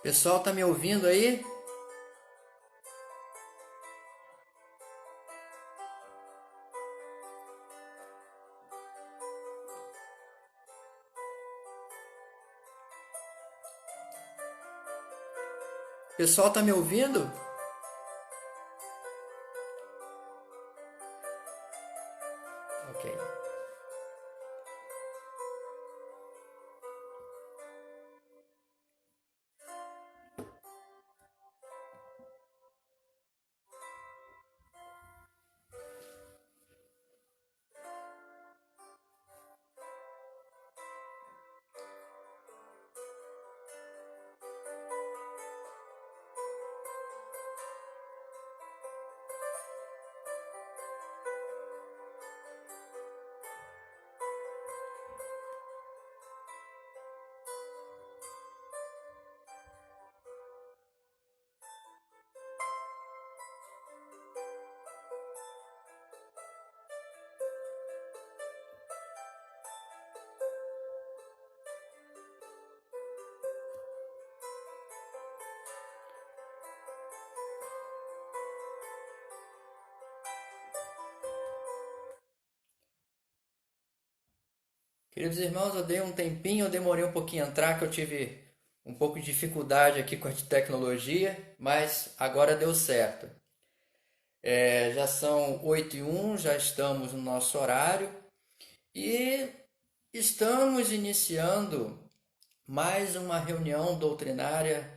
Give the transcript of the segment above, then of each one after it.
Pessoal, tá me ouvindo aí? Pessoal, tá me ouvindo? Ok. Queridos irmãos, eu dei um tempinho, eu demorei um pouquinho a entrar, que eu tive um pouco de dificuldade aqui com a tecnologia, mas agora deu certo. Já são 8h01, já estamos no nosso horário e estamos iniciando mais uma reunião doutrinária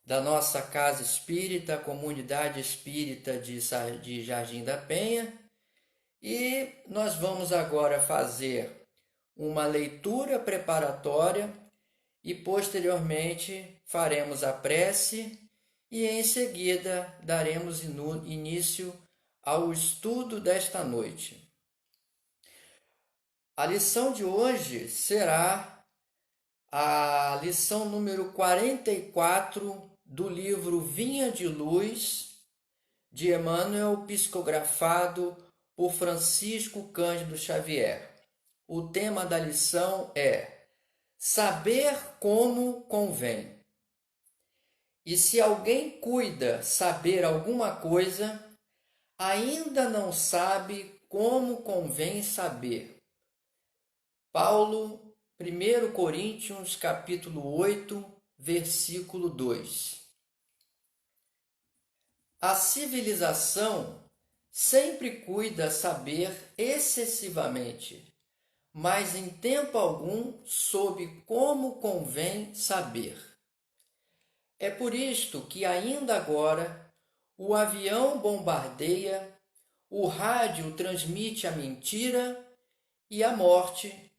da nossa Casa Espírita, Comunidade Espírita de Jardim da Penha, e nós vamos agora fazer uma leitura preparatória e posteriormente faremos a prece e em seguida daremos início ao estudo desta noite. A lição de hoje será a lição número 44 do livro Vinha de Luz, de Emmanuel, psicografado por Francisco Cândido Xavier. O tema da lição é saber como convém. E se alguém cuida saber alguma coisa, ainda não sabe como convém saber. Paulo, 1 Coríntios, capítulo 8, versículo 2. A civilização sempre cuida saber excessivamente, mas em tempo algum soube como convém saber. É por isto que ainda agora o avião bombardeia, o rádio transmite a mentira e a morte,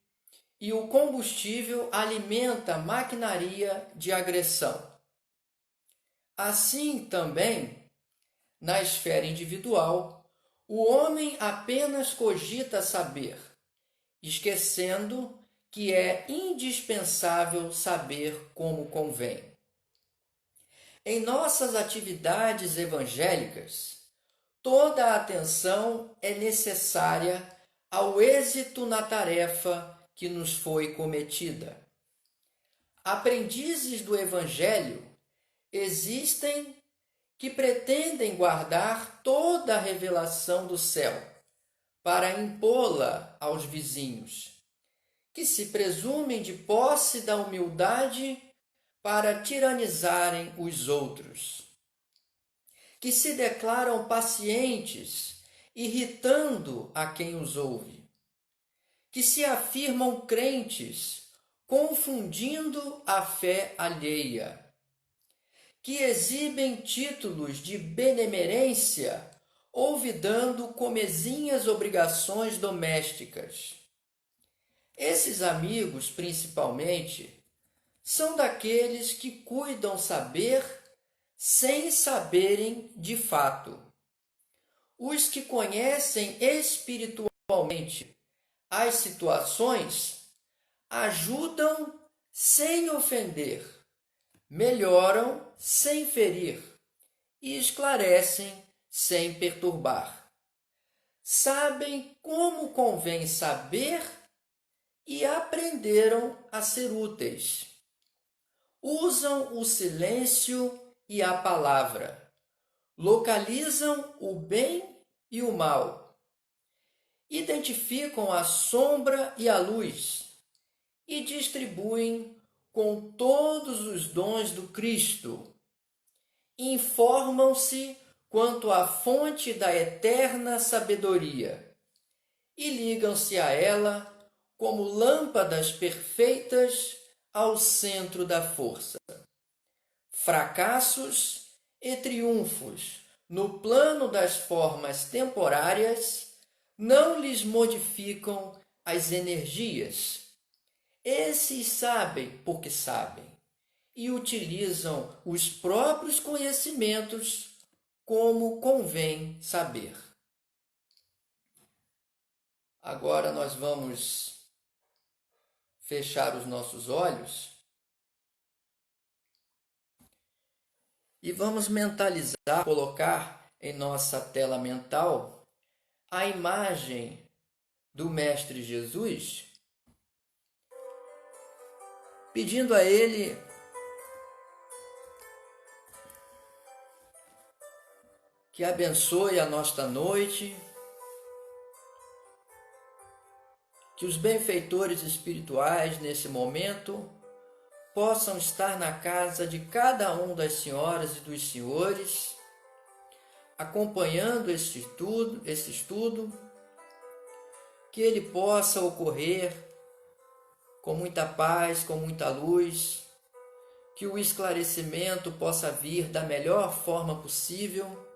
e o combustível alimenta a maquinaria de agressão. Assim também, na esfera individual, o homem apenas cogita saber, esquecendo que é indispensável saber como convém. Em nossas atividades evangélicas, toda a atenção é necessária ao êxito na tarefa que nos foi cometida. Aprendizes do Evangelho existem que pretendem guardar toda a revelação do céu para impô-la aos vizinhos, que se presumem de posse da humildade para tiranizarem os outros, que se declaram pacientes, irritando a quem os ouve, que se afirmam crentes, confundindo a fé alheia, que exibem títulos de benemerência, olvidando comezinhas obrigações domésticas. Esses amigos, principalmente, são daqueles que cuidam saber sem saberem de fato. Os que conhecem espiritualmente as situações ajudam sem ofender, melhoram sem ferir e esclarecem sem perturbar. Sabem como convém saber e aprenderam a ser úteis. usam o silêncio e a palavra, localizam o bem e o mal, identificam a sombra e a luz e distribuem com todos os dons do Cristo. Informam-se quanto à fonte da eterna sabedoria e ligam-se a ela como lâmpadas perfeitas ao centro da força. Fracassos e triunfos no plano das formas temporárias não lhes modificam as energias. Esses sabem porque sabem e utilizam os próprios conhecimentos como convém saber. Agora nós vamos fechar os nossos olhos e vamos mentalizar, colocar em nossa tela mental a imagem do Mestre Jesus, pedindo a Ele que abençoe a nossa noite, que os benfeitores espirituais nesse momento possam estar na casa de cada um das senhoras e dos senhores, acompanhando esse estudo, que ele possa ocorrer com muita paz, com muita luz, que o esclarecimento possa vir da melhor forma possível,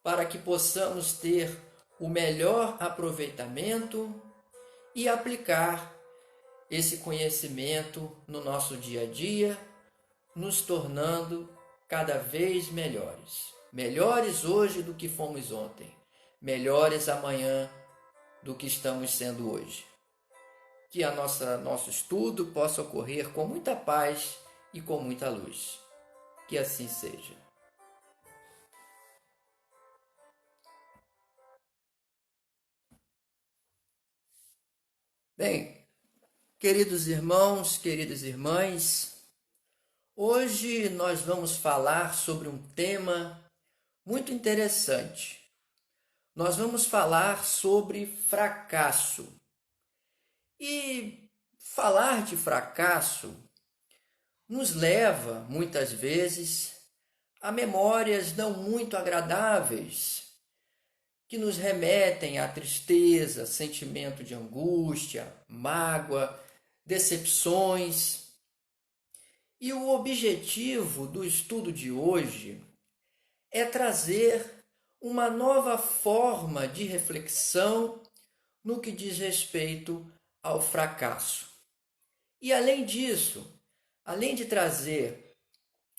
para que possamos ter o melhor aproveitamento e aplicar esse conhecimento no nosso dia a dia, nos tornando cada vez melhores. Melhores hoje do que fomos ontem, melhores amanhã do que estamos sendo hoje. Que nosso estudo possa ocorrer com muita paz e com muita luz. Que assim seja. Bem, queridos irmãos, queridas irmãs, hoje nós vamos falar sobre um tema muito interessante. Nós vamos falar sobre fracasso. E falar de fracasso nos leva, muitas vezes, a memórias não muito agradáveis, que nos remetem à tristeza, sentimento de angústia, mágoa, decepções. E o objetivo do estudo de hoje é trazer uma nova forma de reflexão no que diz respeito ao fracasso. E além disso, além de trazer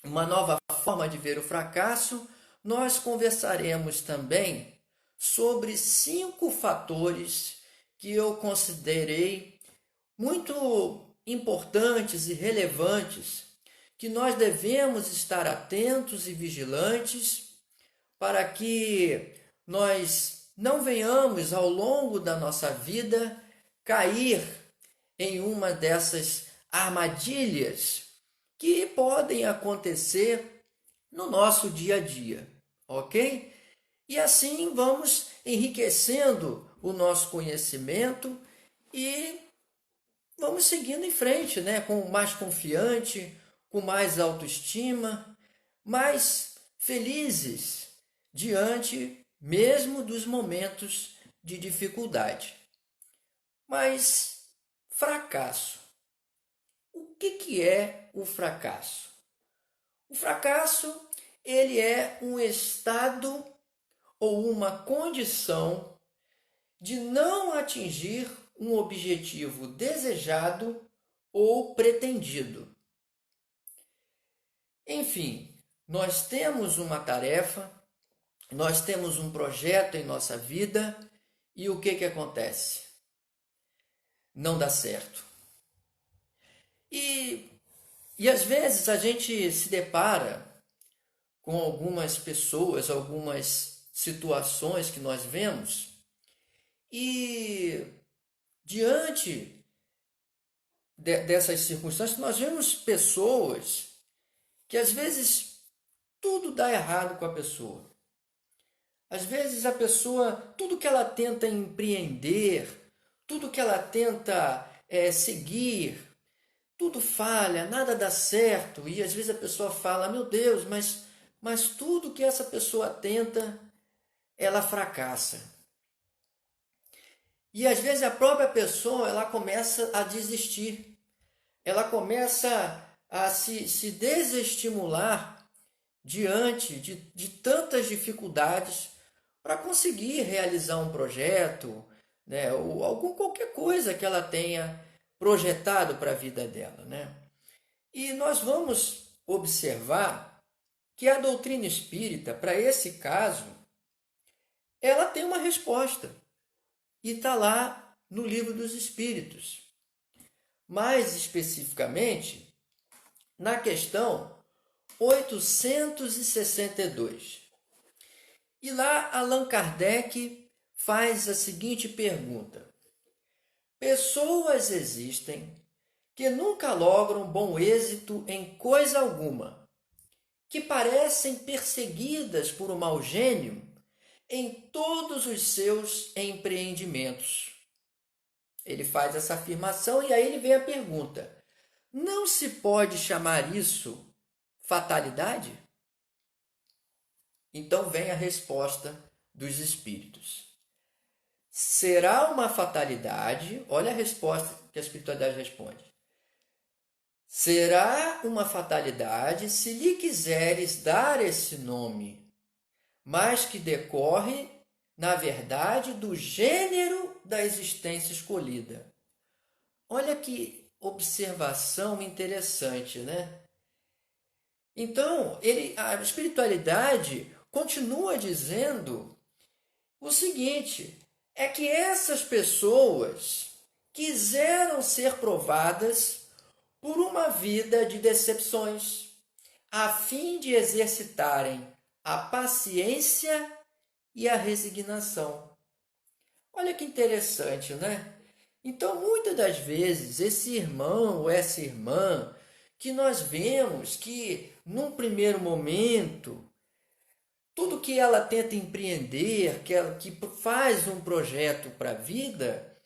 uma nova forma de ver o fracasso, nós conversaremos também sobre 5 fatores que eu considerei muito importantes e relevantes, que nós devemos estar atentos e vigilantes para que nós não venhamos ao longo da nossa vida cair em uma dessas armadilhas que podem acontecer no nosso dia a dia, ok? E assim vamos enriquecendo o nosso conhecimento e vamos seguindo em frente, né? Com mais confiante, com mais autoestima, mais felizes diante mesmo dos momentos de dificuldade. Mas fracasso. O que é o fracasso? O fracasso, ele é um estado ou uma condição de não atingir um objetivo desejado ou pretendido. Enfim, nós temos uma tarefa, nós temos um projeto em nossa vida e o que acontece? Não dá certo. E às vezes a gente se depara com algumas pessoas, algumas situações que nós vemos e diante dessas circunstâncias, nós vemos pessoas que às vezes tudo dá errado com a pessoa. Às vezes a pessoa, tudo que ela tenta empreender, tudo que ela tenta seguir, tudo falha, nada dá certo. E às vezes a pessoa fala, meu Deus, mas tudo que essa pessoa tenta, ela fracassa. E às vezes a própria pessoa ela começa a desistir, ela começa a se desestimular diante de tantas dificuldades para conseguir realizar um projeto, né, ou qualquer coisa que ela tenha projetado para a vida dela, né? E nós vamos observar que a doutrina espírita, para esse caso, ela tem uma resposta e está lá no Livro dos Espíritos. Mais especificamente, na questão 862. E lá Allan Kardec faz a seguinte pergunta: pessoas existem que nunca logram bom êxito em coisa alguma, que parecem perseguidas por um mau gênio em todos os seus empreendimentos. Ele faz essa afirmação e aí ele vem a pergunta: não se pode chamar isso fatalidade? Então vem a resposta dos espíritos. Será uma fatalidade, olha a resposta que a espiritualidade responde. Será uma fatalidade se lhe quiseres dar esse nome, mas que decorre, na verdade, do gênero da existência escolhida. Olha que observação interessante, né? Então, a espiritualidade continua dizendo o seguinte: é que essas pessoas quiseram ser provadas por uma vida de decepções, a fim de exercitarem a paciência e a resignação. Olha que interessante, né? Então, muitas das vezes, esse irmão ou essa irmã que nós vemos que, num primeiro momento, tudo que ela tenta empreender, que faz um projeto para a vida,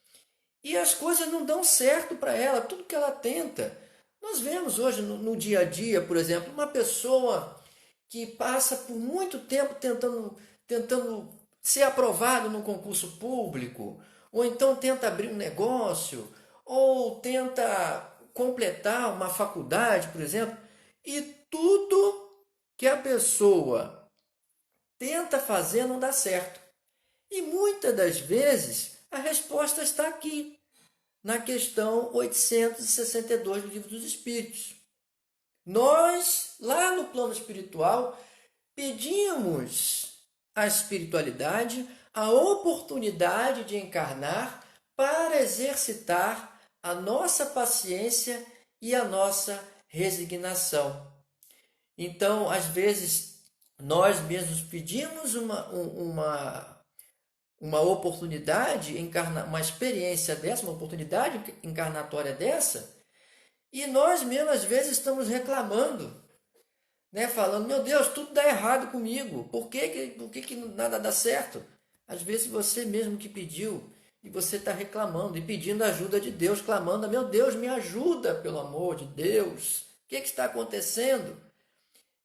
e as coisas não dão certo para ela, tudo que ela tenta. Nós vemos hoje no dia a dia, por exemplo, uma pessoa que passa por muito tempo tentando ser aprovado no concurso público, ou então tenta abrir um negócio, ou tenta completar uma faculdade, por exemplo, e tudo que a pessoa tenta fazer não dá certo. E muitas das vezes a resposta está aqui, na questão 862 do Livro dos Espíritos. Nós, lá no plano espiritual, pedimos à espiritualidade a oportunidade de encarnar para exercitar a nossa paciência e a nossa resignação. Então, às vezes, nós mesmos pedimos uma oportunidade, uma experiência dessa, uma oportunidade encarnatória dessa, e nós mesmos, às vezes, estamos reclamando, né? Falando, meu Deus, tudo dá errado comigo, por que nada dá certo? Às vezes você mesmo que pediu, e você está reclamando e pedindo a ajuda de Deus, clamando, meu Deus, me ajuda, pelo amor de Deus, o que está acontecendo?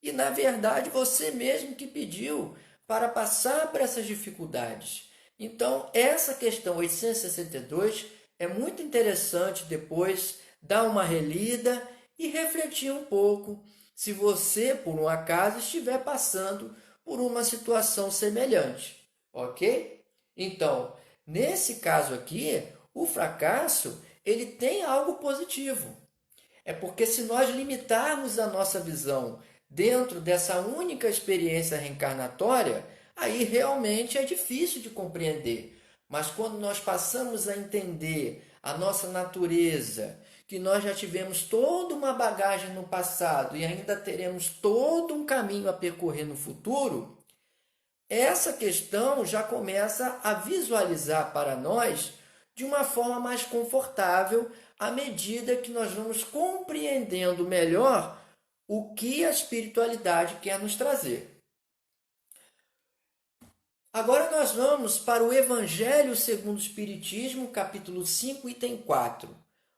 E, na verdade, você mesmo que pediu para passar por essas dificuldades. Então, essa questão 862 é muito interessante depois dar uma relida e refletir um pouco se você, por um acaso, estiver passando por uma situação semelhante, ok? Então, nesse caso aqui, o fracasso ele tem algo positivo. É porque se nós limitarmos a nossa visão dentro dessa única experiência reencarnatória, aí realmente é difícil de compreender. Mas quando nós passamos a entender a nossa natureza, que nós já tivemos toda uma bagagem no passado e ainda teremos todo um caminho a percorrer no futuro, essa questão já começa a visualizar para nós de uma forma mais confortável, à medida que nós vamos compreendendo melhor o que a espiritualidade quer nos trazer. Agora nós vamos para o Evangelho segundo o Espiritismo, capítulo 5, item 4.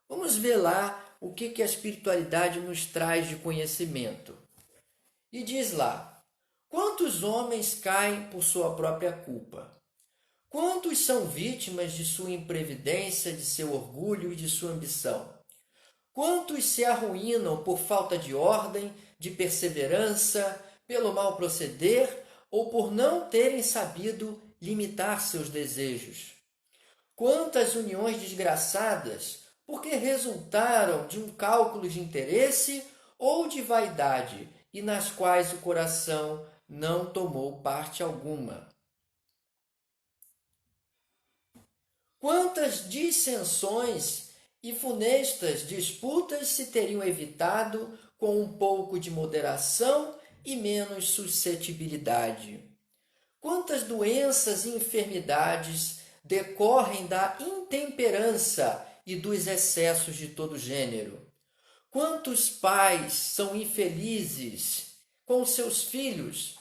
Vamos ver lá o que a espiritualidade nos traz de conhecimento. E diz lá: quantos homens caem por sua própria culpa? Quantos são vítimas de sua imprevidência, de seu orgulho e de sua ambição? Quantos se arruinam por falta de ordem, de perseverança, pelo mal proceder ou por não terem sabido limitar seus desejos? Quantas uniões desgraçadas porque resultaram de um cálculo de interesse ou de vaidade e nas quais o coração não tomou parte alguma? Quantas dissensões e funestas disputas se teriam evitado com um pouco de moderação e menos suscetibilidade? Quantas doenças e enfermidades decorrem da intemperança e dos excessos de todo gênero? Quantos pais são infelizes com seus filhos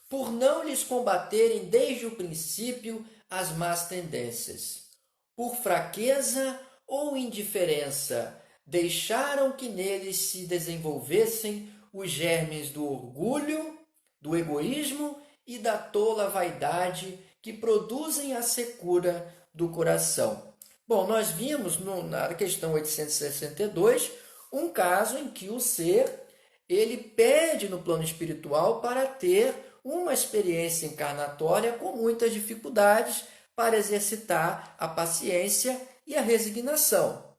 por não lhes combaterem desde o princípio as más tendências? Por fraqueza ou indiferença, deixaram que neles se desenvolvessem os germes do orgulho, do egoísmo e da tola vaidade que produzem a secura do coração. Bom, nós vimos na questão 862 um caso em que o ser ele pede no plano espiritual para ter uma experiência encarnatória com muitas dificuldades para exercitar a paciência e a resignação.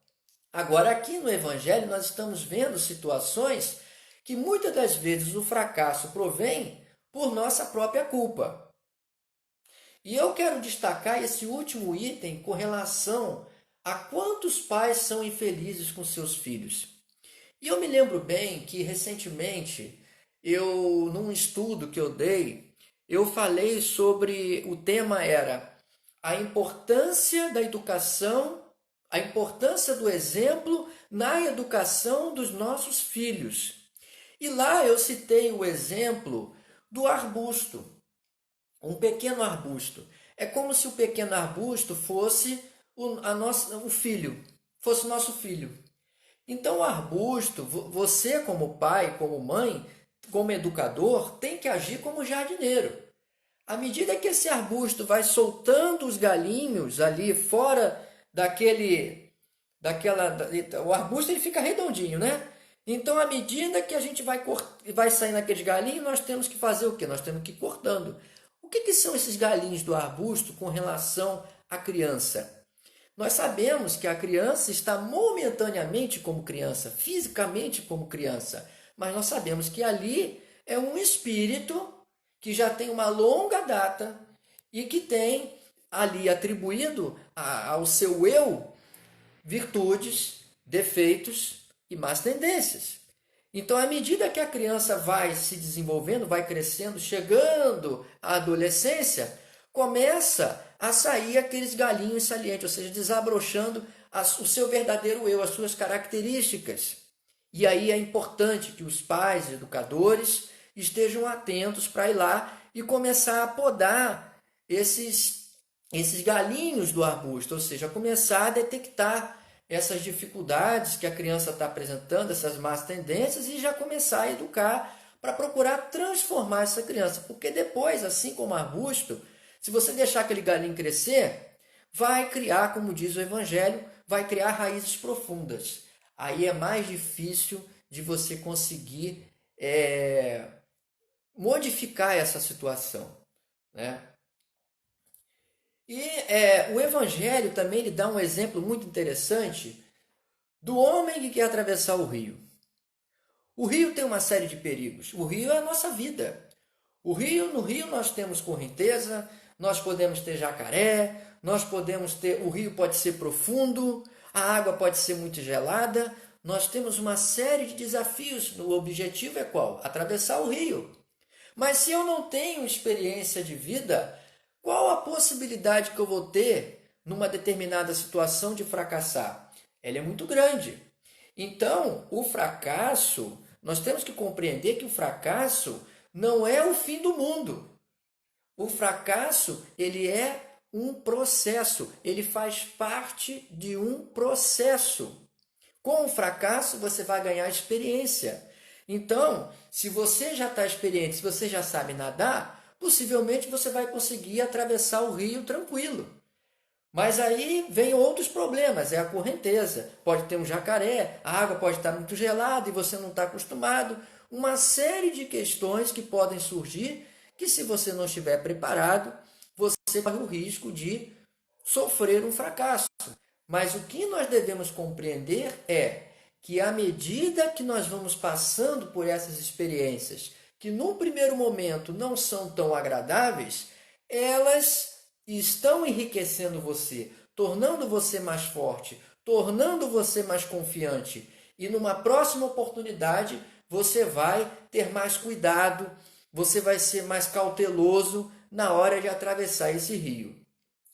Agora, aqui no Evangelho, nós estamos vendo situações que muitas das vezes o fracasso provém por nossa própria culpa. E eu quero destacar esse último item com relação a quantos pais são infelizes com seus filhos. E eu me lembro bem que recentemente, num estudo que eu dei, eu falei sobre, o tema era a importância da educação, a importância do exemplo na educação dos nossos filhos. E lá eu citei o exemplo do arbusto, um pequeno arbusto. É como se o pequeno arbusto fosse o filho, fosse o nosso filho. Então o arbusto, você como pai, como mãe, como educador, tem que agir como jardineiro. À medida que esse arbusto vai soltando os galinhos ali fora o arbusto ele fica redondinho, né? Então, à medida que a gente vai saindo aqueles galinhos, nós temos que fazer o quê? Nós temos que ir cortando. O que são esses galinhos do arbusto com relação à criança? Nós sabemos que a criança está momentaneamente como criança, fisicamente como criança, mas nós sabemos que ali é um espírito que já tem uma longa data e que tem ali atribuído ao seu eu virtudes, defeitos e más tendências. Então, à medida que a criança vai se desenvolvendo, vai crescendo, chegando à adolescência, começa a sair aqueles galinhos salientes, ou seja, desabrochando o seu verdadeiro eu, as suas características. E aí é importante que os pais, educadores, estejam atentos para ir lá e começar a podar esses galinhos do arbusto, ou seja, começar a detectar essas dificuldades que a criança está apresentando, essas más tendências, e já começar a educar para procurar transformar essa criança. Porque depois, assim como o arbusto, se você deixar aquele galinho crescer, vai criar, como diz o Evangelho, vai criar raízes profundas. Aí é mais difícil de você conseguir modificar essa situação, né? E o Evangelho também ele dá um exemplo muito interessante do homem que quer atravessar o rio. O rio tem uma série de perigos. O rio é a nossa vida. No rio nós temos correnteza, nós podemos ter jacaré, o rio pode ser profundo, a água pode ser muito gelada. Nós temos uma série de desafios. O objetivo é qual? Atravessar o rio. Mas se eu não tenho experiência de vida, qual a possibilidade que eu vou ter numa determinada situação de fracassar? Ela é muito grande. Então, o fracasso, nós temos que compreender que o fracasso não é o fim do mundo. O fracasso, ele é um processo, ele faz parte de um processo. Com o fracasso, você vai ganhar experiência. Então, se você já está experiente, se você já sabe nadar, possivelmente você vai conseguir atravessar o rio tranquilo. Mas aí vem outros problemas, é a correnteza. Pode ter um jacaré, a água pode estar muito gelada e você não está acostumado. Uma série de questões que podem surgir que, se você não estiver preparado, você corre o risco de sofrer um fracasso. Mas o que nós devemos compreender é que, à medida que nós vamos passando por essas experiências, que num primeiro momento não são tão agradáveis, elas estão enriquecendo você, tornando você mais forte, tornando você mais confiante. E numa próxima oportunidade, você vai ter mais cuidado, você vai ser mais cauteloso na hora de atravessar esse rio.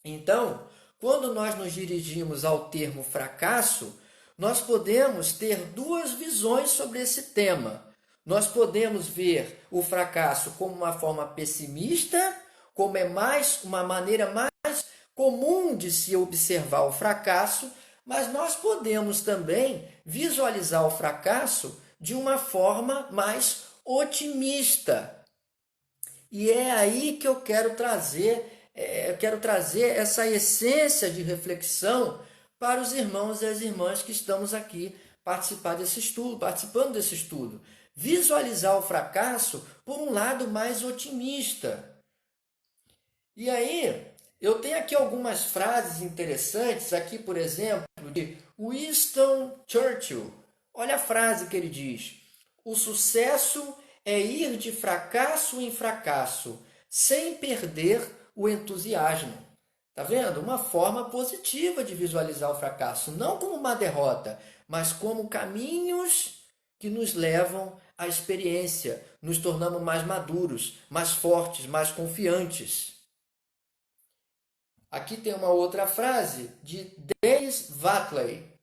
Então, quando nós nos dirigimos ao termo fracasso, nós podemos ter duas visões sobre esse tema. Nós podemos ver o fracasso como uma forma pessimista, como é mais uma maneira mais comum de se observar o fracasso, mas nós podemos também visualizar o fracasso de uma forma mais otimista. E é aí que eu quero trazer essa essência de reflexão para os irmãos e as irmãs que estamos aqui participando desse estudo. Visualizar o fracasso por um lado mais otimista. E aí, eu tenho aqui algumas frases interessantes, aqui, por exemplo, de Winston Churchill. Olha a frase que ele diz: o sucesso é ir de fracasso em fracasso, sem perder o entusiasmo. Tá vendo? Uma forma positiva de visualizar o fracasso, não como uma derrota, mas como caminhos que nos levam à experiência, nos tornamos mais maduros, mais fortes, mais confiantes. Aqui tem uma outra frase de Dennis Waitley.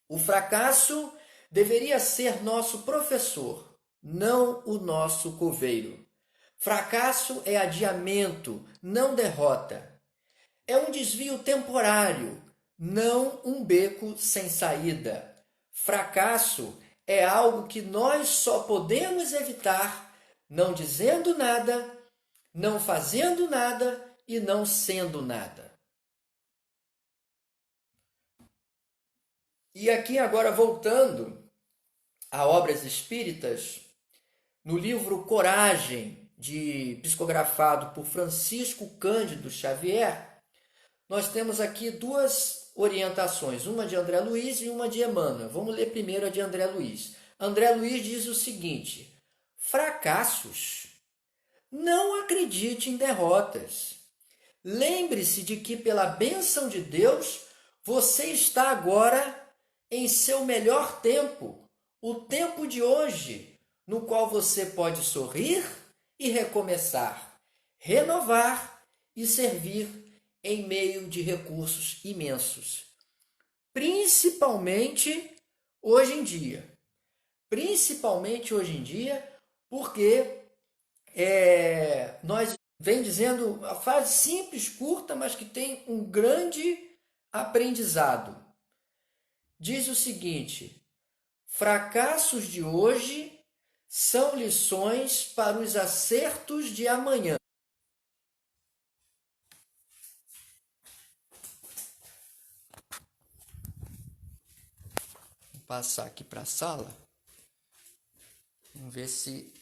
O fracasso deveria ser nosso professor, não o nosso coveiro. Fracasso é adiamento, não derrota. É um desvio temporário, não um beco sem saída. Fracasso é algo que nós só podemos evitar não dizendo nada, não fazendo nada e não sendo nada. E aqui agora voltando a obras espíritas, no livro Coragem, psicografado por Francisco Cândido Xavier, nós temos aqui duas orientações, uma de André Luiz e uma de Emmanuel. Vamos ler primeiro a de André Luiz. André Luiz diz o seguinte: fracassos. Não acredite em derrotas. Lembre-se de que, pela bênção de Deus, você está agora em seu melhor tempo, o tempo de hoje, no qual você pode sorrir e recomeçar, renovar e servir em meio de recursos imensos. Principalmente hoje em dia. Principalmente hoje em dia, porque nós vem dizendo a frase simples, curta, mas que tem um grande aprendizado. Diz o seguinte: fracassos de hoje são lições para os acertos de amanhã. Vou passar aqui para a sala. Vamos ver se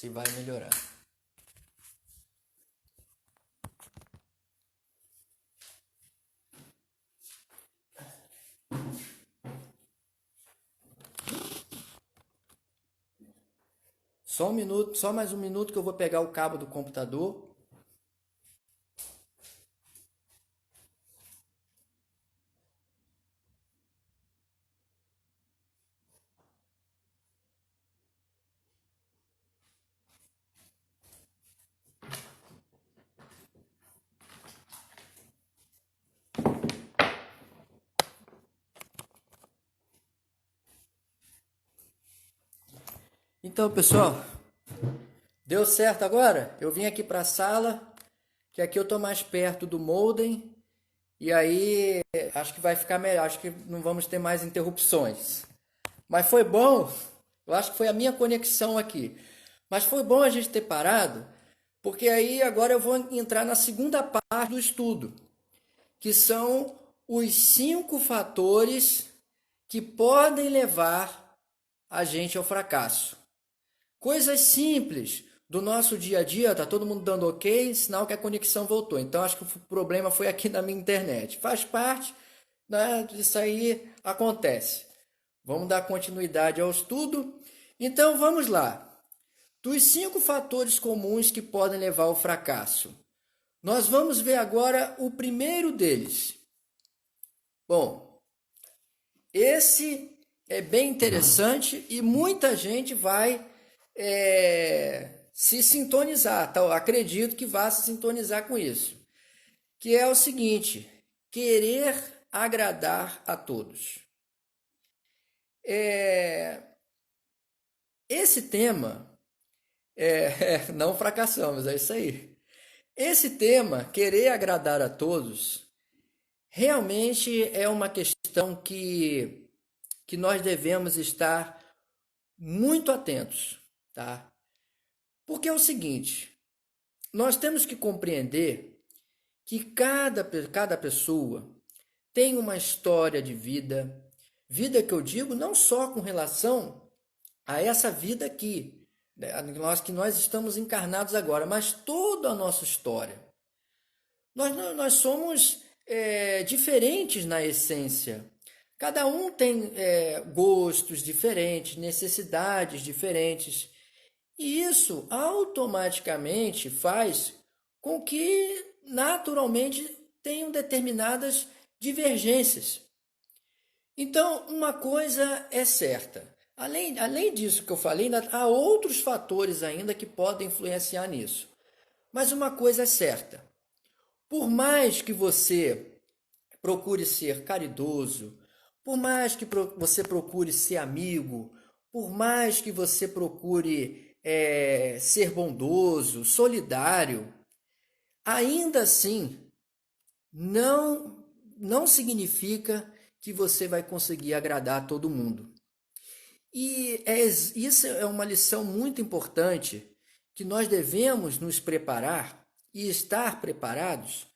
vai melhorar. Só um minuto, só mais um minuto que eu vou pegar o cabo do computador. Então, pessoal, deu certo agora? Eu vim aqui para a sala, que aqui eu tô mais perto do modem, e aí acho que vai ficar melhor, acho que não vamos ter mais interrupções. Mas foi bom, eu acho que foi a minha conexão aqui. Mas foi bom a gente ter parado, porque aí agora eu vou entrar na segunda parte do estudo, que são os 5 fatores que podem levar a gente ao fracasso. Coisas simples do nosso dia a dia, tá todo mundo dando ok, sinal que a conexão voltou. Então acho que o problema foi aqui na minha internet. Faz parte, né? Isso aí acontece. Vamos dar continuidade ao estudo. Então vamos lá. Dos 5 fatores comuns que podem levar ao fracasso, nós vamos ver agora o primeiro deles. Bom, esse é bem interessante e muita gente vai se sintonizar, tá? Eu acredito que vá se sintonizar com isso. Que é o seguinte: querer agradar a todos. Esse tema, não fracassamos, é isso aí. Esse tema, querer agradar a todos, realmente é uma questão que nós devemos estar muito atentos, tá? Porque é o seguinte, nós temos que compreender que cada pessoa tem uma história de vida, vida que eu digo não só com relação a essa vida aqui, né, que nós estamos encarnados agora, mas toda a nossa história. Nós somos diferentes na essência. Cada um tem gostos diferentes, necessidades diferentes. E isso automaticamente faz com que, naturalmente, tenham determinadas divergências. Então, uma coisa é certa. Além disso que eu falei, ainda há outros fatores ainda que podem influenciar nisso. Mas uma coisa é certa. Por mais que você procure ser caridoso, por mais que você procure ser amigo, por mais que você procure ser bondoso, solidário, ainda assim não significa que você vai conseguir agradar a todo mundo. E isso é uma lição muito importante que nós devemos nos preparar e estar preparados,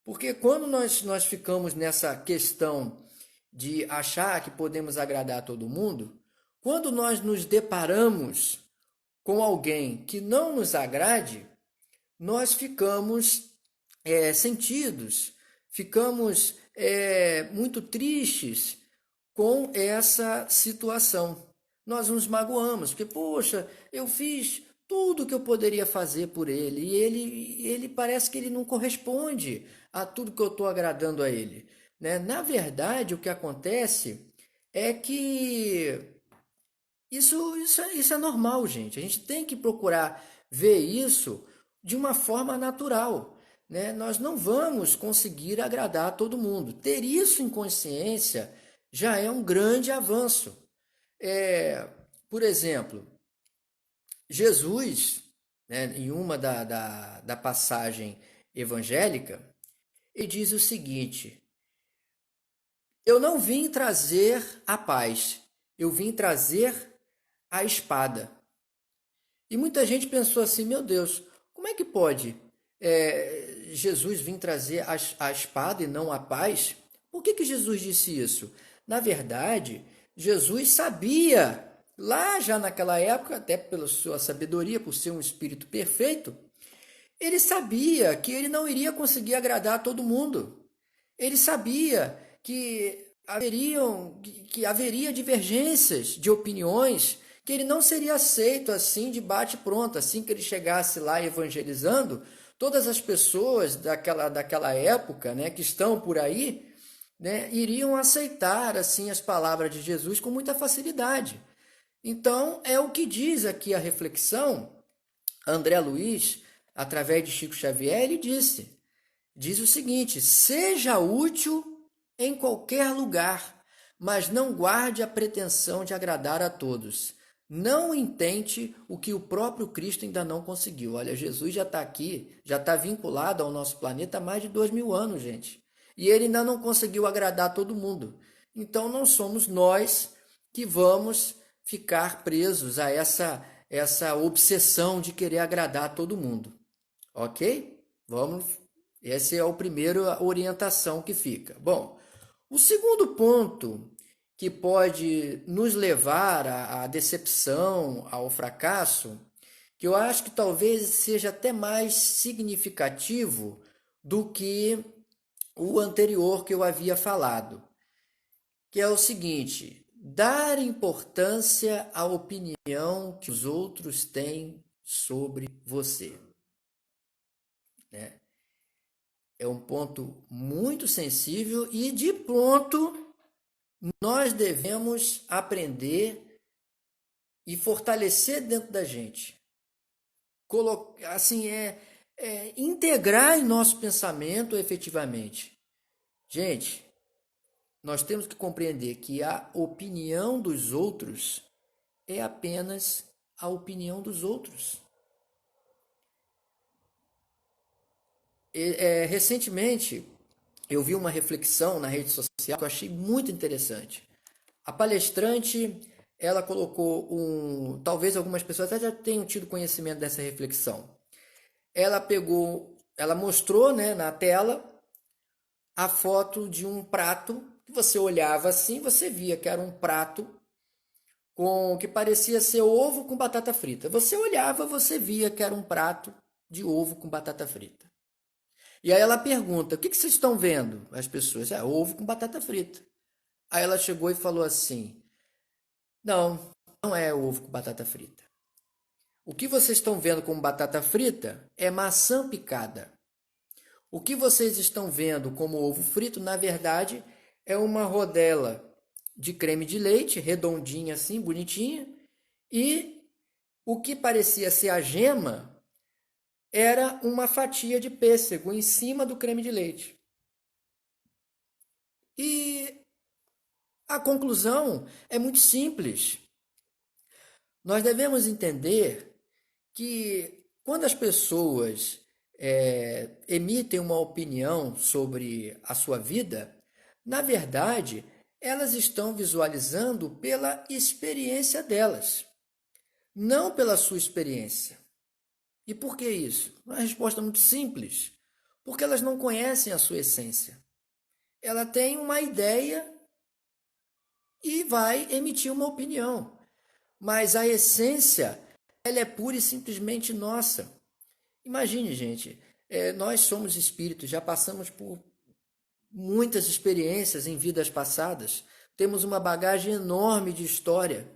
porque quando nós ficamos nessa questão de achar que podemos agradar a todo mundo, quando nós nos deparamos com alguém que não nos agrade, nós ficamos sentidos, ficamos muito tristes com essa situação. Nós nos magoamos, porque, poxa, eu fiz tudo o que eu poderia fazer por ele e ele parece que ele não corresponde a tudo que eu estou agradando a ele, né? Na verdade, o que acontece é que isso é normal, gente. A gente tem que procurar ver isso de uma forma natural, né? Nós não vamos conseguir agradar a todo mundo. Ter isso em consciência já é um grande avanço. Por exemplo, Jesus, né, em uma da passagem evangélica, ele diz o seguinte: eu não vim trazer a paz, eu vim trazer a espada. E muita gente pensou assim: meu Deus, como é que pode Jesus vir trazer a espada e não a paz? Por que Jesus disse isso? Na verdade, Jesus sabia, lá já naquela época, até pela sua sabedoria, por ser um espírito perfeito, ele sabia que ele não iria conseguir agradar a todo mundo. Ele sabia que haveria divergências de opiniões, que ele não seria aceito assim de bate pronto, assim que ele chegasse lá evangelizando, todas as pessoas daquela época, né, que estão por aí, né, iriam aceitar assim as palavras de Jesus com muita facilidade. Então, é o que diz aqui a reflexão, André Luiz, através de Chico Xavier, ele diz o seguinte: seja útil em qualquer lugar, mas não guarde a pretensão de agradar a todos. não intente o que o próprio Cristo ainda não conseguiu. Olha, Jesus já está aqui, já está vinculado ao nosso planeta há mais de 2000 anos, gente. E ele ainda não conseguiu agradar todo mundo. Então não somos nós que vamos ficar presos a essa obsessão de querer agradar todo mundo. Ok? Vamos. Essa é a primeira orientação que fica. Bom, o segundo ponto que pode nos levar à decepção, ao fracasso, que eu acho que talvez seja até mais significativo do que o anterior que eu havia falado, que é o seguinte: dar importância à opinião que os outros têm sobre você, né? É um ponto muito sensível e de pronto nós devemos aprender e fortalecer dentro da gente. Colocar, assim, integrar em nosso pensamento efetivamente. Gente, nós temos que compreender que a opinião dos outros é apenas a opinião dos outros. Recentemente, eu vi uma reflexão na rede social que eu achei muito interessante. A palestrante, ela colocou talvez algumas pessoas até já tenham tido conhecimento dessa reflexão. Ela mostrou, né, na tela a foto de um prato que você olhava assim, você via que era um prato que parecia ser ovo com batata frita. Você olhava, você via que era um prato de ovo com batata frita. E aí ela pergunta: o que vocês estão vendo? As pessoas: ovo com batata frita. Aí ela chegou e falou assim: não, não é ovo com batata frita. O que vocês estão vendo como batata frita é maçã picada. O que vocês estão vendo como ovo frito, na verdade, é uma rodela de creme de leite, redondinha assim, bonitinha, e o que parecia ser a gema era uma fatia de pêssego em cima do creme de leite. E a conclusão é muito simples. Nós devemos entender que quando as pessoas emitem uma opinião sobre a sua vida, na verdade, elas estão visualizando pela experiência delas, não pela sua experiência. E por que isso? Uma resposta muito simples. Porque elas não conhecem a sua essência. Ela tem uma ideia e vai emitir uma opinião. Mas a essência, ela é pura e simplesmente nossa. Imagine, gente, nós somos espíritos, já passamos por muitas experiências em vidas passadas, temos uma bagagem enorme de história,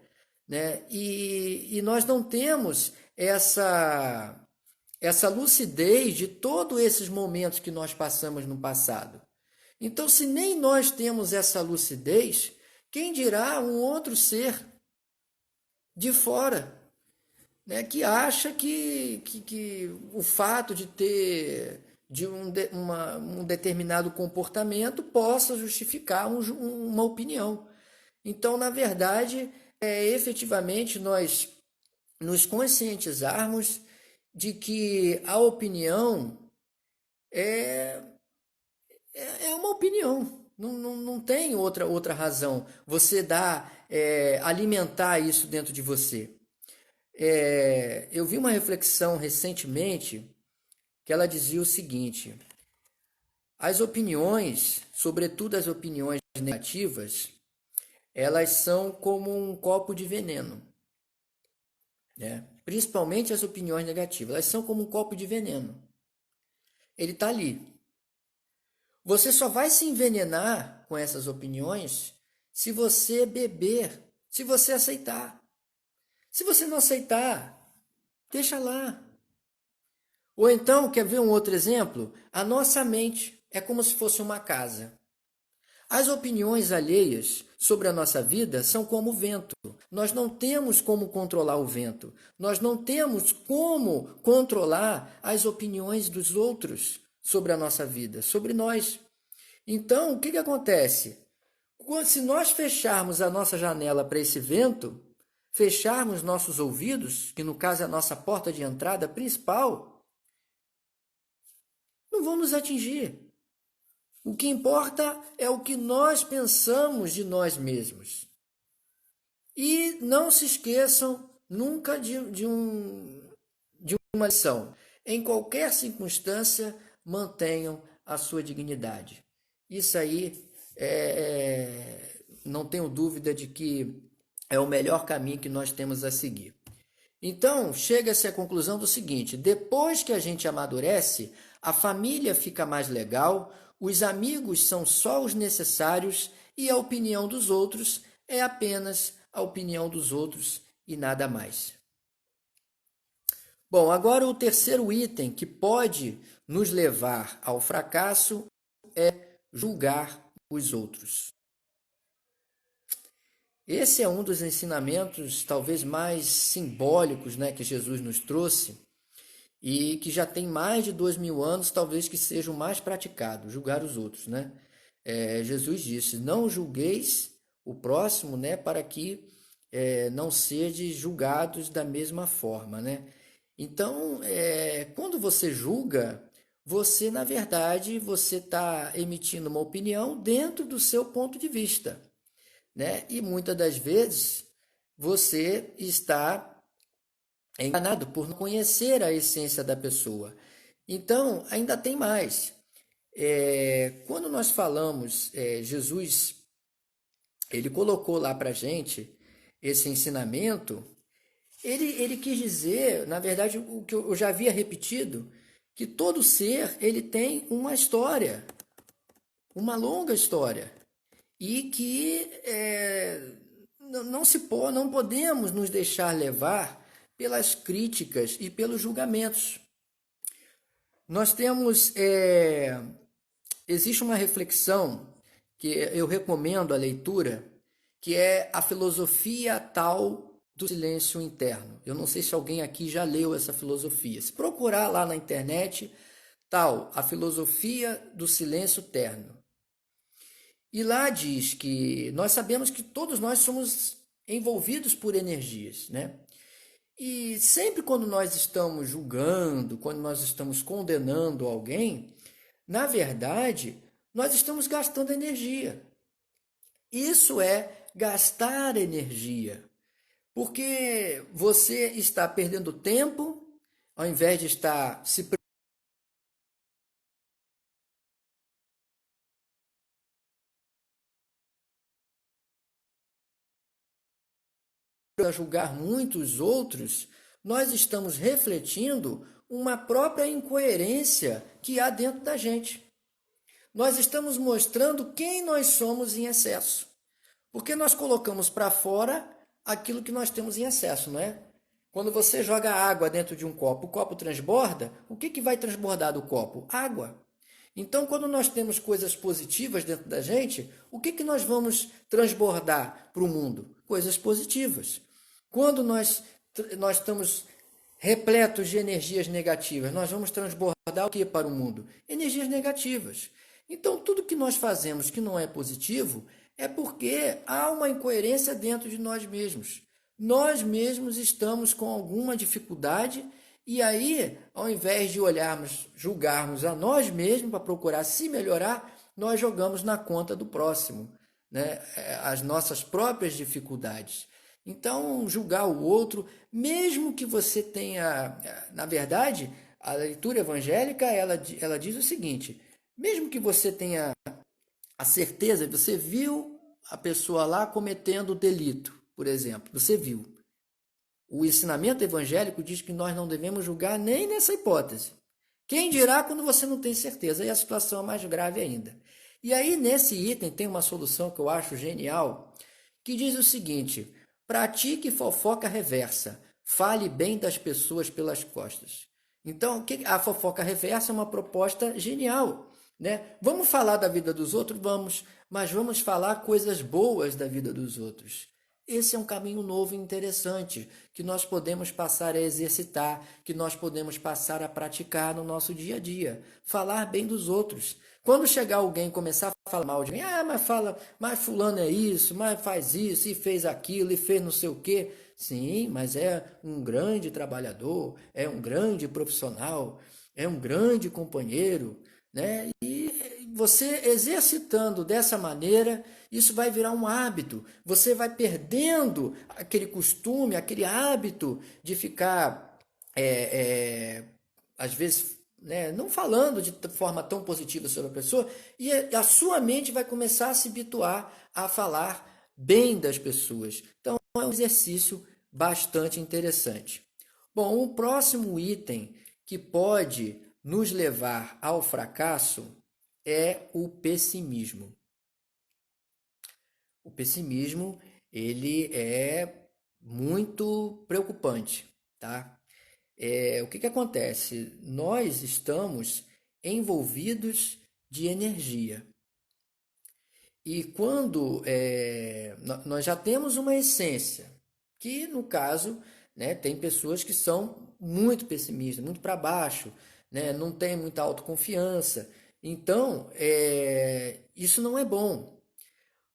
né? E nós não temos essa lucidez de todos esses momentos que nós passamos no passado. Então, se nem nós temos essa lucidez, quem dirá um outro ser de fora, né, que acha que o fato de ter um determinado comportamento possa justificar uma opinião. Então, na verdade, efetivamente nós nos conscientizarmos de que a opinião é uma opinião, não tem outra razão. Você alimentar isso dentro de você. Eu vi uma reflexão recentemente que ela dizia o seguinte: as opiniões, sobretudo as opiniões negativas, elas são como um copo de veneno, né? Principalmente as opiniões negativas, elas são como um copo de veneno. Ele está ali. Você só vai se envenenar com essas opiniões se você beber, se você aceitar. Se você não aceitar, deixa lá. Ou então, quer ver um outro exemplo? A nossa mente é como se fosse uma casa. As opiniões alheias sobre a nossa vida são como o vento. Nós não temos como controlar o vento. Nós não temos como controlar as opiniões dos outros sobre a nossa vida, sobre nós. Então, o que acontece? Se nós fecharmos a nossa janela para esse vento, fecharmos nossos ouvidos, que no caso é a nossa porta de entrada principal, não vão nos atingir. O que importa é o que nós pensamos de nós mesmos. E não se esqueçam nunca de uma lição. Em qualquer circunstância, mantenham a sua dignidade. Isso aí, não tenho dúvida de que é o melhor caminho que nós temos a seguir. Então, chega-se à conclusão do seguinte: depois que a gente amadurece, a família fica mais legal, os amigos são só os necessários e a opinião dos outros é apenas a opinião dos outros e nada mais. Bom, agora o terceiro item que pode nos levar ao fracasso é julgar os outros. Esse é um dos ensinamentos talvez mais simbólicos, né, que Jesus nos trouxe e que já tem mais de 2000 anos, talvez que seja o mais praticado, julgar os outros, né? Jesus disse: não julgueis o próximo, né, para que não sejais julgados da mesma forma, né? Então, quando você julga, você, na verdade, você está emitindo uma opinião dentro do seu ponto de vista, né? E muitas das vezes você está enganado por não conhecer a essência da pessoa. Então, ainda tem mais. Quando nós falamos, Jesus, ele colocou lá para a gente esse ensinamento, ele quis dizer, na verdade, o que eu já havia repetido, que todo ser ele tem uma história, uma longa história, e que não podemos nos deixar levar pelas críticas e pelos julgamentos. Nós temos, existe uma reflexão que eu recomendo a leitura, que é a filosofia tal do silêncio interno. Eu não sei se alguém aqui já leu essa filosofia. Se procurar lá na internet, a filosofia do silêncio interno. E lá diz que nós sabemos que todos nós somos envolvidos por energias, né? E sempre quando nós estamos julgando, quando nós estamos condenando alguém, na verdade, nós estamos gastando energia. Isso é gastar energia, porque você está perdendo tempo, ao invés de estar se a julgar muitos outros, nós estamos refletindo uma própria incoerência que há dentro da gente. Nós estamos mostrando quem nós somos em excesso, porque nós colocamos para fora aquilo que nós temos em excesso, não é? Quando você joga água dentro de um copo, o copo transborda, o que vai transbordar do copo? Água. Então, quando nós temos coisas positivas dentro da gente, o que nós vamos transbordar para o mundo? Coisas positivas. Quando nós estamos repletos de energias negativas, nós vamos transbordar o que para o mundo? Energias negativas. Então, tudo que nós fazemos que não é positivo é porque há uma incoerência dentro de nós mesmos. Nós mesmos estamos com alguma dificuldade e aí, ao invés de julgarmos a nós mesmos para procurar se melhorar, nós jogamos na conta do próximo, né, as nossas próprias dificuldades. Então, julgar o outro, mesmo que você tenha, na verdade, a leitura evangélica, ela diz o seguinte: mesmo que você tenha a certeza, você viu a pessoa lá cometendo delito, por exemplo, você viu. O ensinamento evangélico diz que nós não devemos julgar nem nessa hipótese. Quem dirá quando você não tem certeza? E a situação é mais grave ainda. E aí, nesse item, tem uma solução que eu acho genial, que diz o seguinte: pratique fofoca reversa, fale bem das pessoas pelas costas. Então, a fofoca reversa é uma proposta genial, né? Vamos falar da vida dos outros? Vamos, mas vamos falar coisas boas da vida dos outros. Esse é um caminho novo e interessante que nós podemos passar a exercitar, que nós podemos passar a praticar no nosso dia a dia. Falar bem dos outros. Quando chegar alguém e começar a falar mal de mim, mas fulano é isso, mas faz isso, e fez aquilo, e fez não sei o quê. Sim, mas é um grande trabalhador, é um grande profissional, é um grande companheiro, né? E você exercitando dessa maneira, isso vai virar um hábito. Você vai perdendo aquele costume, aquele hábito de ficar, às vezes, né, não falando de forma tão positiva sobre a pessoa, e a sua mente vai começar a se habituar a falar bem das pessoas. Então, é um exercício bastante interessante. Bom, o próximo item que pode nos levar ao fracasso é o pessimismo. O pessimismo, ele é muito preocupante, tá? O que que acontece? Nós estamos envolvidos de energia. E quando nós já temos uma essência, que no caso, né, tem pessoas que são muito pessimistas, muito para baixo, né, não tem muita autoconfiança. Então, isso não é bom.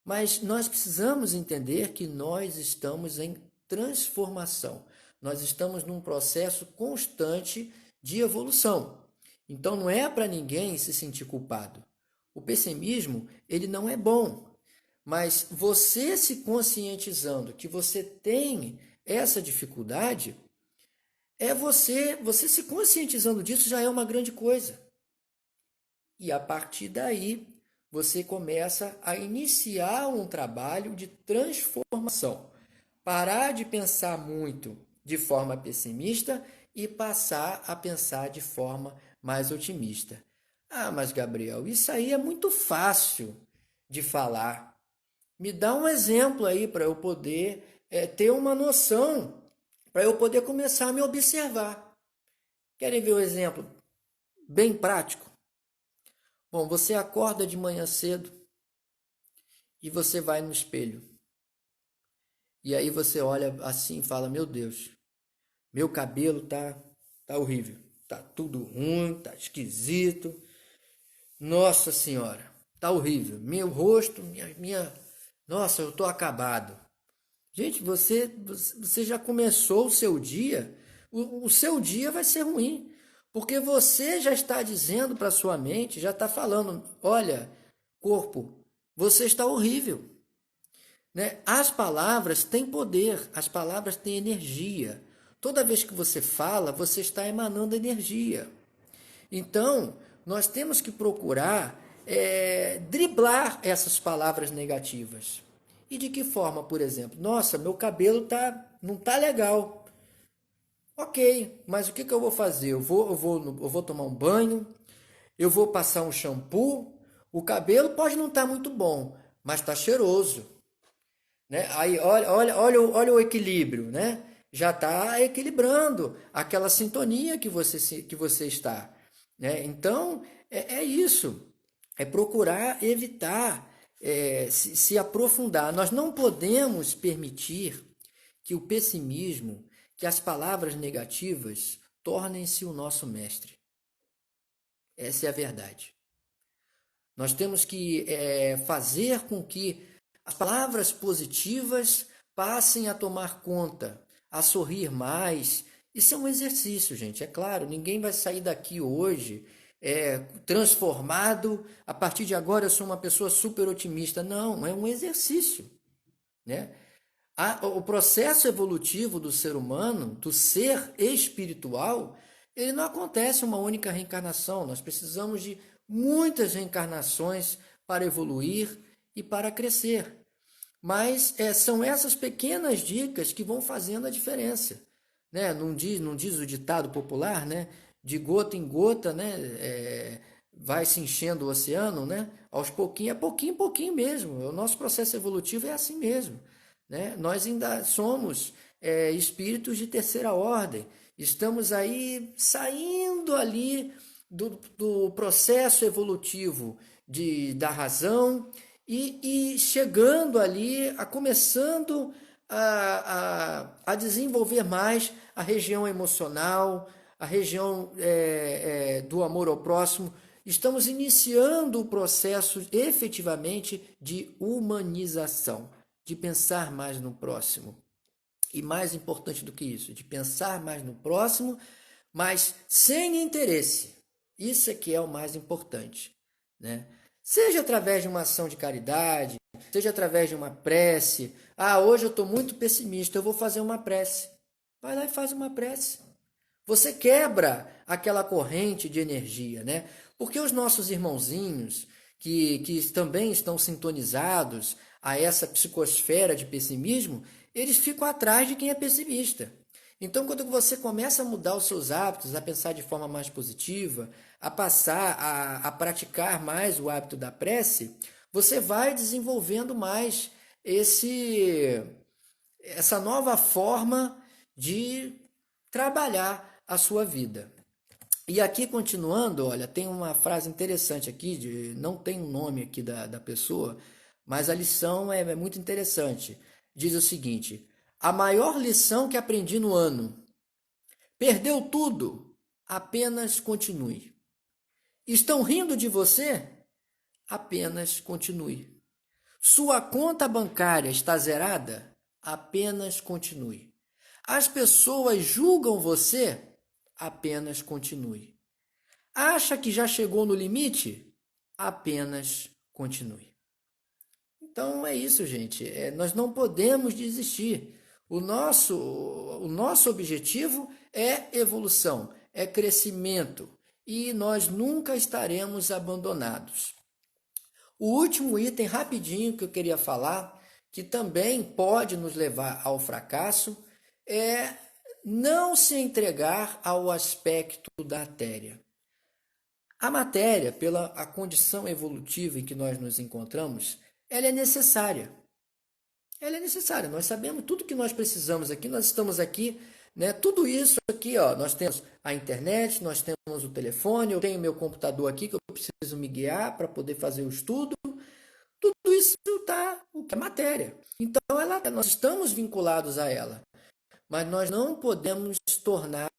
Mas nós precisamos entender que nós estamos em transformação. Nós estamos num processo constante de evolução. Então não é para ninguém se sentir culpado. O pessimismo, ele não é bom. Mas você se conscientizando que você tem essa dificuldade, você se conscientizando disso já é uma grande coisa. E a partir daí, você começa a iniciar um trabalho de transformação. Parar de pensar muito de forma pessimista e passar a pensar de forma mais otimista. Ah, mas Gabriel, isso aí é muito fácil de falar. Me dá um exemplo aí para eu poder ter uma noção, para eu poder começar a me observar. Querem ver um exemplo bem prático? Bom, você acorda de manhã cedo e você vai no espelho. E aí você olha assim e fala: Meu Deus, meu cabelo tá horrível, tá tudo ruim, tá esquisito. Nossa Senhora, tá horrível. Meu rosto, nossa, eu tô acabado. Gente, você já começou o seu dia, o seu dia vai ser ruim, porque você já está dizendo para sua mente, já está falando: olha, corpo, você está horrível. Né? As palavras têm poder, as palavras têm energia. Toda vez que você fala, você está emanando energia. Então, nós temos que procurar driblar essas palavras negativas. E de que forma, por exemplo? Nossa, meu cabelo não tá legal. Ok, mas o que que eu vou fazer? Eu vou tomar um banho, eu vou passar um shampoo. O cabelo pode não estar muito bom, mas está cheiroso. Né? Aí olha o equilíbrio, né? Já está equilibrando aquela sintonia que você está, né? Então é isso, é procurar evitar se aprofundar. Nós não podemos permitir que o pessimismo, que as palavras negativas tornem-se o nosso mestre. Essa é a verdade. Nós temos que fazer com que as palavras positivas passem a tomar conta, a sorrir mais. Isso é um exercício, gente. É claro, ninguém vai sair daqui hoje transformado. A partir de agora eu sou uma pessoa super otimista. Não, é um exercício, né? O processo evolutivo do ser humano, do ser espiritual, ele não acontece uma única reencarnação. Nós precisamos de muitas reencarnações para evoluir e para crescer. Mas são essas pequenas dicas que vão fazendo a diferença. Né? Não diz o ditado popular, né? De gota em gota, né? Vai se enchendo o oceano, né? Aos pouquinho, pouquinho mesmo. O nosso processo evolutivo é assim mesmo. Né? Nós ainda somos espíritos de terceira ordem. Estamos aí saindo ali do processo evolutivo da razão e chegando ali, começando a desenvolver mais a região emocional, a região do amor ao próximo. Estamos iniciando o processo efetivamente de humanização, de pensar mais no próximo. E mais importante do que isso, de pensar mais no próximo, mas sem interesse. Isso é que é o mais importante, né? Seja através de uma ação de caridade, seja através de uma prece. Ah, hoje eu estou muito pessimista, eu vou fazer uma prece. Vai lá e faz uma prece. Você quebra aquela corrente de energia, né? Porque os nossos irmãozinhos, que também estão sintonizados a essa psicosfera de pessimismo, eles ficam atrás de quem é pessimista. Então, quando você começa a mudar os seus hábitos, a pensar de forma mais positiva, a passar a praticar mais o hábito da prece, você vai desenvolvendo mais essa nova forma de trabalhar a sua vida. E aqui, continuando, olha, tem uma frase interessante aqui, não tem um nome aqui da pessoa, mas a lição é muito interessante. Diz o seguinte: a maior lição que aprendi no ano. Perdeu tudo? Apenas continue. Estão rindo de você? Apenas continue. Sua conta bancária está zerada? Apenas continue. As pessoas julgam você? Apenas continue. Acha que já chegou no limite? Apenas continue. Então é isso, gente. Nós não podemos desistir. O nosso objetivo é evolução, é crescimento e nós nunca estaremos abandonados. O último item, rapidinho, que eu queria falar, que também pode nos levar ao fracasso, é não se entregar ao aspecto da matéria. A matéria, pela a condição evolutiva em que nós nos encontramos, ela é necessária. Ela é necessária. Nós sabemos tudo que nós precisamos aqui, nós estamos aqui, né? Tudo isso aqui, ó, nós temos a internet, nós temos o telefone, eu tenho meu computador aqui que eu preciso me guiar para poder fazer o estudo. Tudo isso está o que é matéria. Então, nós estamos vinculados a ela, mas nós não podemos tornar,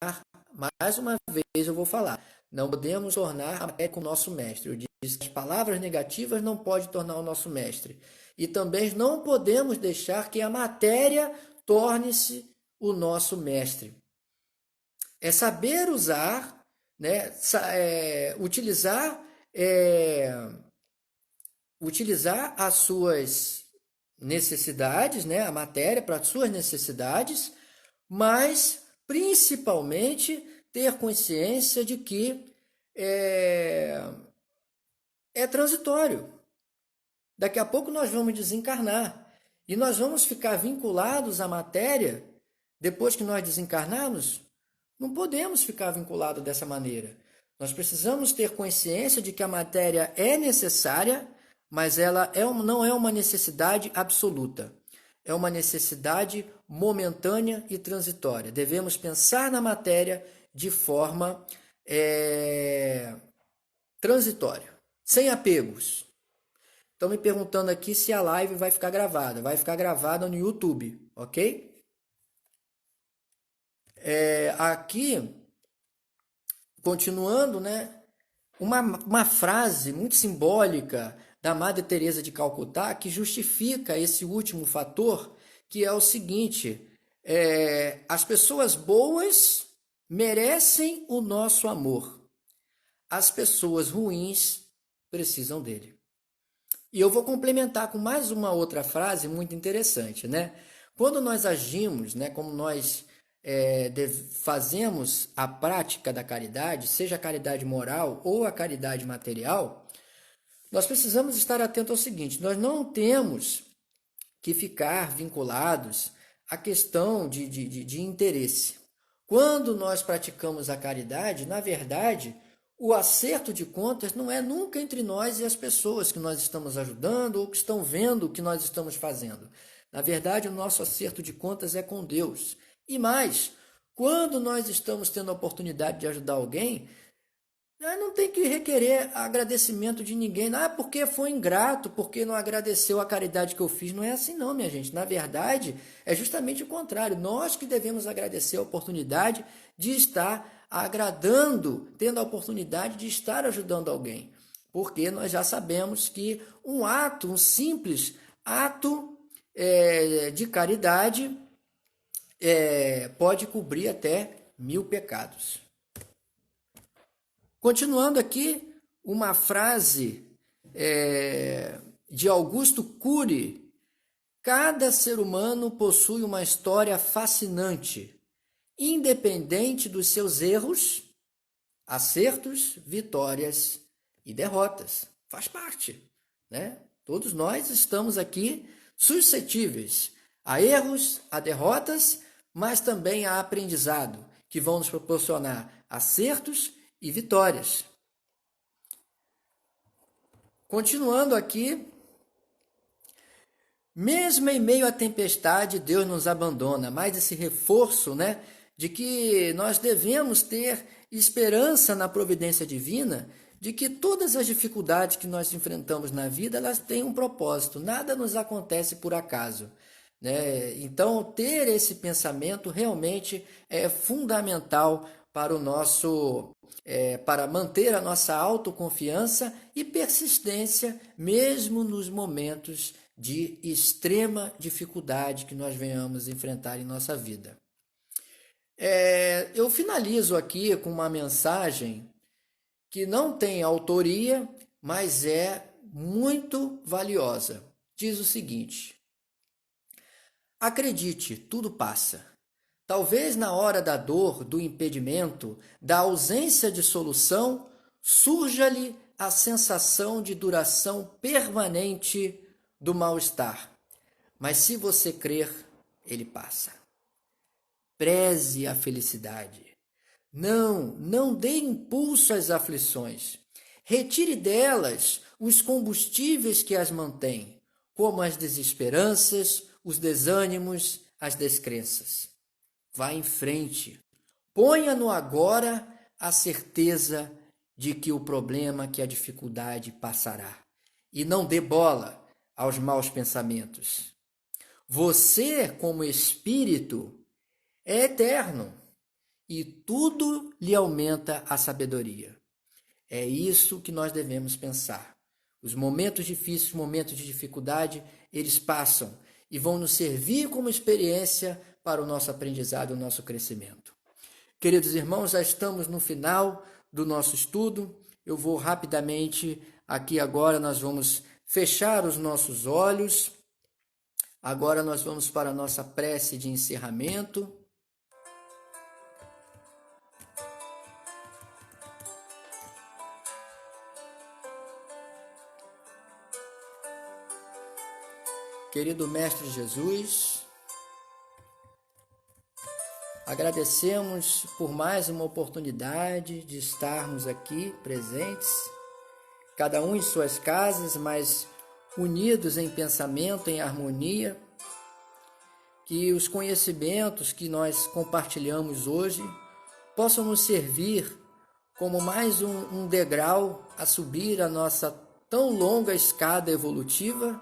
mais uma vez eu vou falar, não podemos tornar a matéria com o nosso mestre. Eu disse que as palavras negativas não podem tornar o nosso mestre. E também não podemos deixar que a matéria torne-se o nosso mestre. É saber usar, né, utilizar as suas necessidades, né, a matéria para as suas necessidades, mas principalmente ter consciência de que é transitório. Daqui a pouco nós vamos desencarnar e nós vamos ficar vinculados à matéria depois que nós desencarnarmos. Não podemos ficar vinculados dessa maneira. Nós precisamos ter consciência de que a matéria é necessária, mas ela não é uma necessidade absoluta. É uma necessidade momentânea e transitória. Devemos pensar na matéria de forma transitória, sem apegos. Estão me perguntando aqui se a live vai ficar gravada. Vai ficar gravada no YouTube, ok? Aqui, continuando, né? Uma frase muito simbólica da Madre Teresa de Calcutá que justifica esse último fator, que é o seguinte: as pessoas boas merecem o nosso amor. As pessoas ruins precisam dele. E eu vou complementar com mais uma outra frase muito interessante, né? Quando nós agimos, né, como nós fazemos a prática da caridade, seja a caridade moral ou a caridade material, nós precisamos estar atentos ao seguinte: nós não temos que ficar vinculados à questão de interesse. Quando nós praticamos a caridade, na verdade, o acerto de contas não é nunca entre nós e as pessoas que nós estamos ajudando ou que estão vendo o que nós estamos fazendo. Na verdade, o nosso acerto de contas é com Deus. E mais, quando nós estamos tendo a oportunidade de ajudar alguém, Não tem que requerer agradecimento de ninguém. Porque foi ingrato, porque não agradeceu a caridade que eu fiz. Não é assim não, minha gente. Na verdade, é justamente o contrário. Nós que devemos agradecer a oportunidade de estar agradando, tendo a oportunidade de estar ajudando alguém. Porque nós já sabemos que um simples ato de caridade pode cobrir até 1000 pecados. Continuando aqui, uma frase de Augusto Cury: cada ser humano possui uma história fascinante, independente dos seus erros, acertos, vitórias e derrotas. Faz parte, né? Todos nós estamos aqui suscetíveis a erros, a derrotas, mas também a aprendizado, que vão nos proporcionar acertos e vitórias. Continuando aqui, mesmo em meio à tempestade, Deus nos abandona. Mais esse reforço, né, de que nós devemos ter esperança na providência divina, de que todas as dificuldades que nós enfrentamos na vida, elas têm um propósito. Nada nos acontece por acaso, né? Então, ter esse pensamento realmente é fundamental para o nosso para manter a nossa autoconfiança e persistência, mesmo nos momentos de extrema dificuldade que nós venhamos enfrentar em nossa vida. Eu finalizo aqui com uma mensagem que não tem autoria, mas é muito valiosa. Diz o seguinte: acredite, tudo passa. Talvez na hora da dor, do impedimento, da ausência de solução, surja-lhe a sensação de duração permanente do mal-estar. Mas se você crer, ele passa. Preze a felicidade. Não dê impulso às aflições. Retire delas os combustíveis que as mantêm, como as desesperanças, os desânimos, as descrenças. Vá em frente. Ponha no agora a certeza de que o problema, que a dificuldade passará. E não dê bola aos maus pensamentos. Você, como espírito, é eterno e tudo lhe aumenta a sabedoria. É isso que nós devemos pensar. Os momentos difíceis, momentos de dificuldade, eles passam e vão nos servir como experiência para o nosso aprendizado, o nosso crescimento. Queridos irmãos, já estamos no final do nosso estudo. Eu vou rapidamente, aqui agora nós vamos fechar os nossos olhos. Agora nós vamos para a nossa prece de encerramento. Querido Mestre Jesus, agradecemos por mais uma oportunidade de estarmos aqui presentes, cada um em suas casas, mas unidos em pensamento, em harmonia, que os conhecimentos que nós compartilhamos hoje possam nos servir como mais um degrau a subir a nossa tão longa escada evolutiva,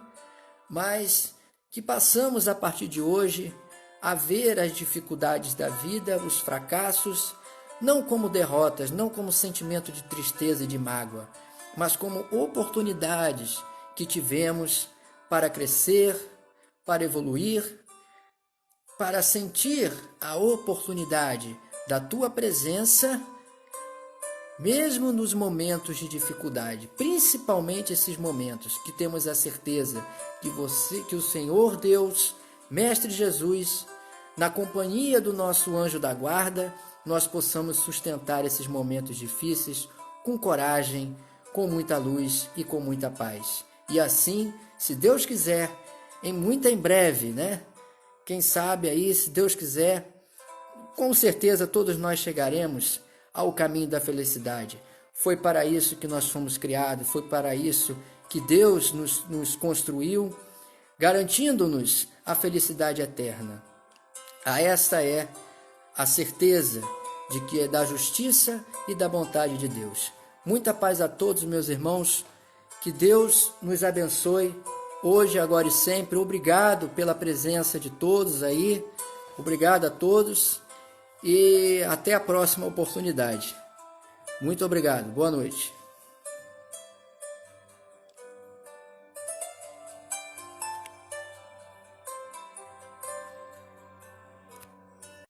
mas que passamos a partir de hoje a ver as dificuldades da vida, os fracassos, não como derrotas, não como sentimento de tristeza e de mágoa, mas como oportunidades que tivemos para crescer, para evoluir, para sentir a oportunidade da tua presença, mesmo nos momentos de dificuldade, principalmente esses momentos que temos a certeza que o Senhor Deus, Mestre Jesus, na companhia do nosso anjo da guarda, nós possamos sustentar esses momentos difíceis com coragem, com muita luz e com muita paz. E assim, se Deus quiser, em breve, né? Quem sabe aí, se Deus quiser, com certeza todos nós chegaremos ao caminho da felicidade. Foi para isso que nós fomos criados, foi para isso que Deus nos construiu, garantindo-nos a felicidade eterna. Esta é a certeza de que é da justiça e da vontade de Deus. Muita paz a todos, meus irmãos. Que Deus nos abençoe hoje, agora e sempre. Obrigado pela presença de todos aí. Obrigado a todos e até a próxima oportunidade. Muito obrigado. Boa noite.